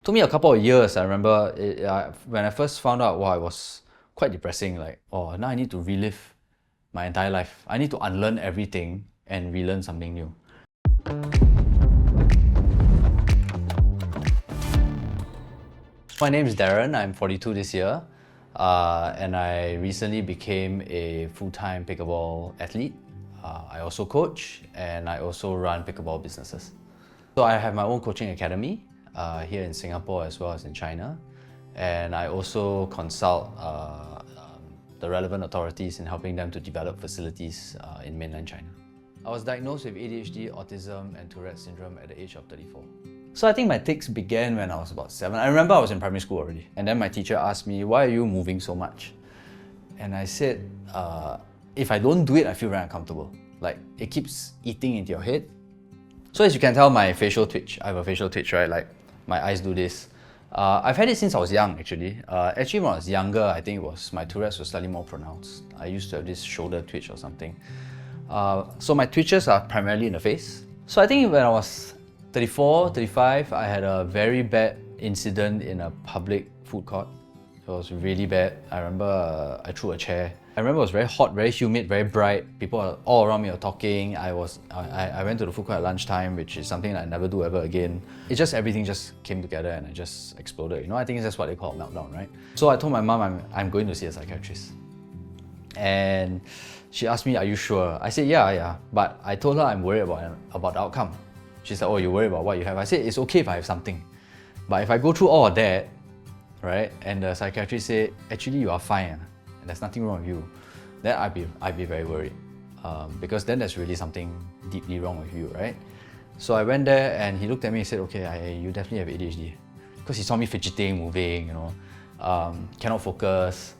Took me a couple of years. I remember when I first found out, wow, it was quite depressing. Like, oh, now I need to relive my entire life. I need to unlearn everything and relearn something new. My name is Darren. I'm 42 this year, and I recently became a full-time pickleball athlete. I also coach, and I also run pickleball businesses. So I have my own coaching academy here in Singapore as well as in China, and I also consult the relevant authorities in helping them to develop facilities in mainland China. I was diagnosed with ADHD, Autism and Tourettes syndrome at the age of 34. So I think my tics began when I was about 7. I remember I was in primary school already, and then my teacher asked me, why are you moving so much? And I said, if I don't do it, I feel very uncomfortable. Like, it keeps eating into your head. So as you can tell, my facial twitch, I have a facial twitch, right? Like, my eyes do this. I've had it since I was young, actually. Actually, when I was younger, I think my Tourette's was slightly more pronounced. I used to have this shoulder twitch or something. So my twitches are primarily in the face. So I think when I was 34, 35, I had a very bad incident in a public food court. It was really bad. I remember I threw a chair. I remember it was very hot, very humid, very bright. People all around me were talking. I went to the food court at lunchtime, which is something I never do ever again. Everything just came together and I just exploded. You know, I think that's what they call a meltdown, right? So I told my mom I'm going to see a psychiatrist. And she asked me, are you sure? I said, yeah. But I told her I'm worried about the outcome. She said, oh, you're worried about what you have? I said, it's okay if I have something. But if I go through all of that, right, and the psychiatrist said, actually you are fine, and there's nothing wrong with you, then I'd be very worried. Because then there's really something deeply wrong with you, right? So I went there and he looked at me and said, okay, you definitely have ADHD. Because he saw me fidgeting, moving, you know, cannot focus.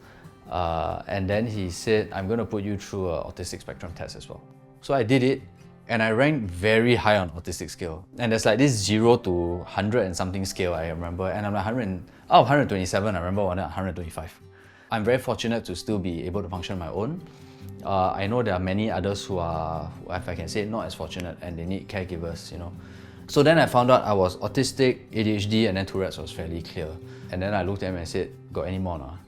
And then he said, I'm going to put you through an autistic spectrum test as well. So I did it, and I ranked very high on autistic scale. And there's like this 0 to 100 and something scale, I remember. And I'm like out of 127, I remember one at 125. I'm very fortunate to still be able to function on my own. I know there are many others who are, if I can say, not as fortunate and they need caregivers, you know. So then I found out I was autistic, ADHD, and then Tourette's was fairly clear. And then I looked at him and said, got any more now?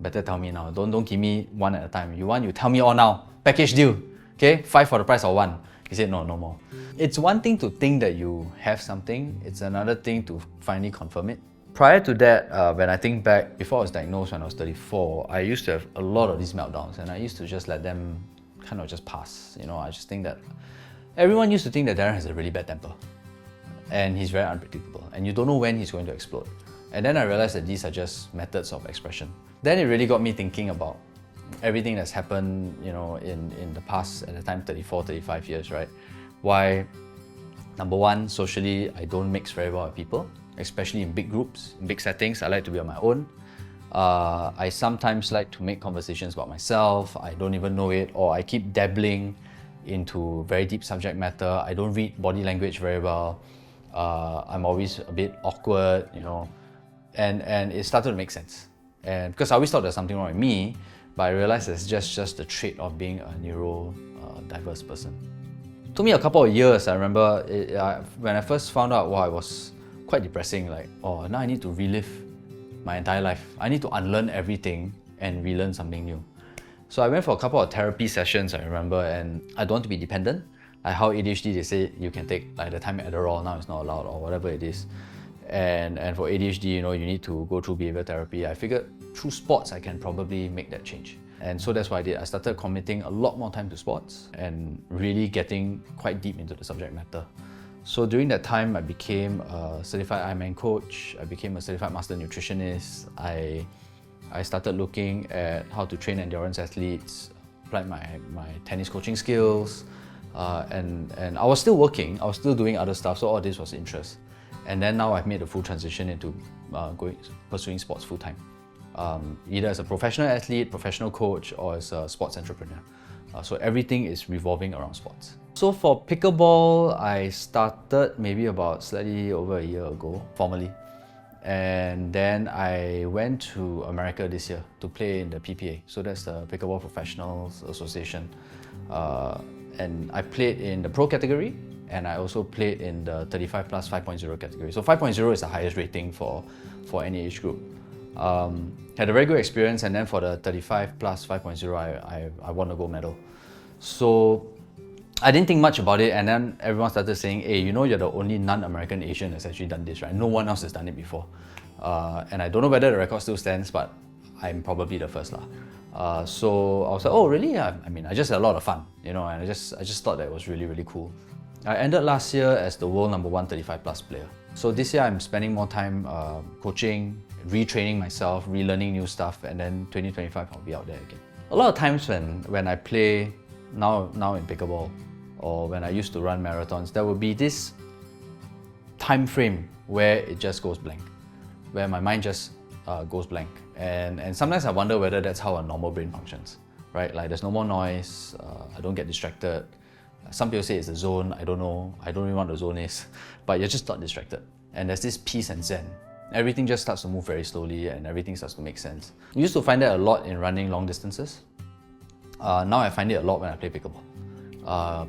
Better tell me now. Don't give me one at a time. You tell me all now. Package deal. Okay? 5 for the price of 1. He said, no more. It's one thing to think that you have something. It's another thing to finally confirm it. Prior to that, when I think back, before I was diagnosed when I was 34, I used to have a lot of these meltdowns and I used to just let them kind of just pass. You know, I just think that everyone used to think that Darren has a really bad temper and he's very unpredictable and you don't know when he's going to explode. And then I realized that these are just methods of expression. Then it really got me thinking about everything that's happened, you know, in the past, at the time 34, 35 years, right? Why, number one, socially, I don't mix very well with people, especially in big groups, in big settings. I like to be on my own. I sometimes like to make conversations about myself. I don't even know it, or I keep dabbling into very deep subject matter. I don't read body language very well. I'm always a bit awkward, you know, and it started to make sense. And because I always thought there's something wrong with me, but I realized it's just the trait of being a neurodiverse person. It took me a couple of years. I remember when I first found out, wow, it was quite depressing. Like, oh, now I need to relive my entire life. I need to unlearn everything and relearn something new. So I went for a couple of therapy sessions, I remember, and I don't want to be dependent. Like how ADHD, they say you can take like the time Adderall, now it's not allowed, or whatever it is. And for ADHD, you know, you need to go through behavior therapy. I figured through sports, I can probably make that change. And so that's what I did. I started committing a lot more time to sports and really getting quite deep into the subject matter. So during that time, I became a certified Ironman coach. I became a certified master nutritionist. I started looking at how to train endurance athletes, applied my tennis coaching skills, and I was still working. I was still doing other stuff, so all this was interest. And then now I've made a full transition into pursuing sports full-time. Either as a professional athlete, professional coach, or as a sports entrepreneur. So everything is revolving around sports. So for pickleball, I started maybe about slightly over a year ago, formally. And then I went to America this year to play in the PPA. So that's the Pickleball Professionals Association. And I played in the pro category, and I also played in the 35 plus 5.0 category. So 5.0 is the highest rating for any age group. Had a very good experience, and then for the 35 plus 5.0, I won a gold medal. So I didn't think much about it, and then everyone started saying, hey, you know, you're the only non-American Asian that's actually done this, right? No one else has done it before. And I don't know whether the record still stands, but I'm probably the first lah. So I was like, oh really? I mean, I just had a lot of fun, you know, and I just thought that it was really, really cool. I ended last year as the world number 1 35 plus player. So this year I'm spending more time coaching, retraining myself, relearning new stuff, and then 2025 I'll be out there again. A lot of times when I play now in pickleball, or when I used to run marathons, there will be this time frame where it just goes blank, where my mind just goes blank. And sometimes I wonder whether that's how a normal brain functions, right? Like there's no more noise, I don't get distracted. Some people say it's a zone, I don't know, I don't even know what the zone is, but you're just not distracted. And there's this peace and zen. Everything just starts to move very slowly and everything starts to make sense. I used to find that a lot in running long distances. Now I find it a lot when I play pickleball.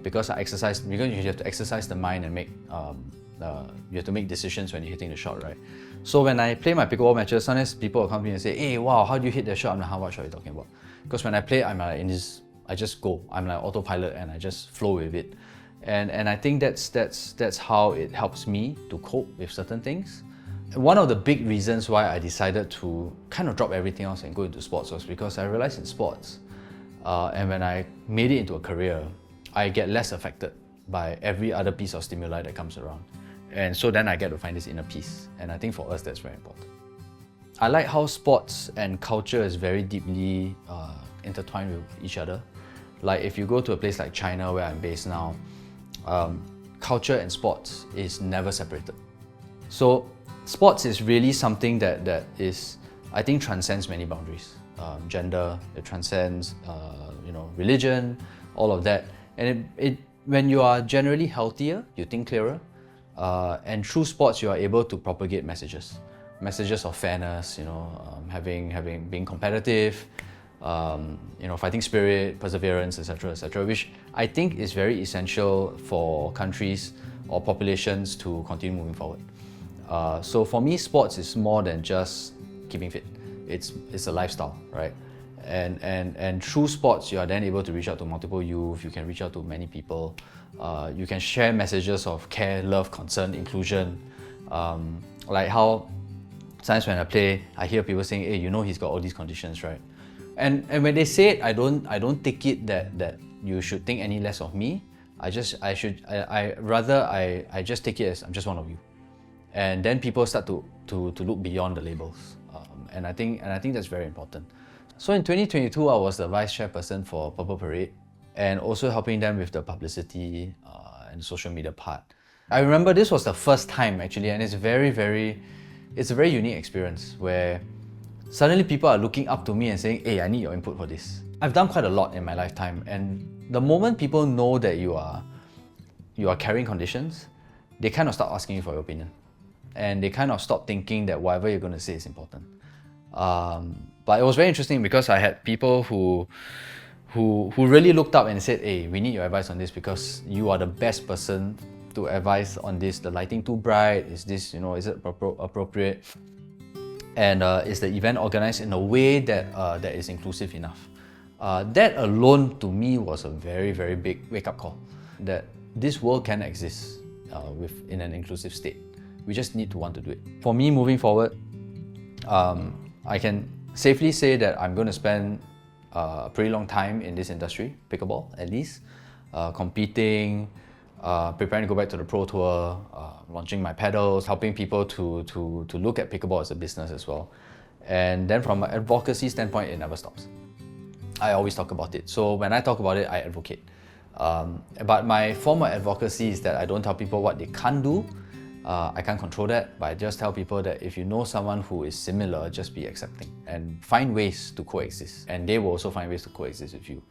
Because you have to exercise the mind and you have to make decisions when you're hitting the shot, right? So when I play my pickleball matches, sometimes people will come to me and say, hey, wow, how do you hit that shot? I'm like, how much are you talking about? Because when I play, I'm like I just go. I'm like autopilot and I just flow with it. And I think that's how it helps me to cope with certain things. One of the big reasons why I decided to kind of drop everything else and go into sports was because I realized in sports, and when I made it into a career, I get less affected by every other piece of stimuli that comes around. And so then I get to find this inner peace. And I think for us, that's very important. I like how sports and culture is very deeply intertwined with each other. Like if you go to a place like China, where I'm based now, culture and sports is never separated. So sports is really something that is, I think, transcends many boundaries. Gender, it transcends, religion, all of that. And when you are generally healthier, you think clearer. And through sports, you are able to propagate messages of fairness, being competitive, fighting spirit, perseverance, etc., which I think is very essential for countries or populations to continue moving forward. So for me, sports is more than just keeping fit. It's a lifestyle, right? And through sports, you are then able to reach out to multiple youth. You can reach out to many people. You can share messages of care, love, concern, inclusion. Like how sometimes when I play, I hear people saying, "Hey, he's got all these conditions, right?" And when they say it, I don't take it that you should think any less of me. I just take it as I'm just one of you. And then people start to look beyond the labels. And I think that's very important. So in 2022, I was the vice chairperson for Purple Parade, and also helping them with the publicity and social media part. I remember this was the first time actually, and it's a very unique experience where suddenly people are looking up to me and saying, hey, I need your input for this. I've done quite a lot in my lifetime, and the moment people know that you are carrying conditions, they kind of start asking you for your opinion. And they kind of stop thinking that whatever you're going to say is important. But it was very interesting because I had people who really looked up and said, hey, we need your advice on this because you are the best person to advise on this. The lighting too bright, is this, is it appropriate? And is the event organized in a way that is inclusive enough? That alone to me was a very, very big wake-up call that this world can exist in an inclusive state. We just need to want to do it. For me, moving forward, I can safely say that I'm going to spend a pretty long time in this industry, pickleball at least, competing, preparing to go back to the pro tour, launching my pedals, helping people to look at pickleball as a business as well. And then from an advocacy standpoint, it never stops. I always talk about it. So when I talk about it, I advocate. But my form of advocacy is that I don't tell people what they can't do. I can't control that, but I just tell people that if you know someone who is similar, just be accepting and find ways to coexist. And they will also find ways to coexist with you.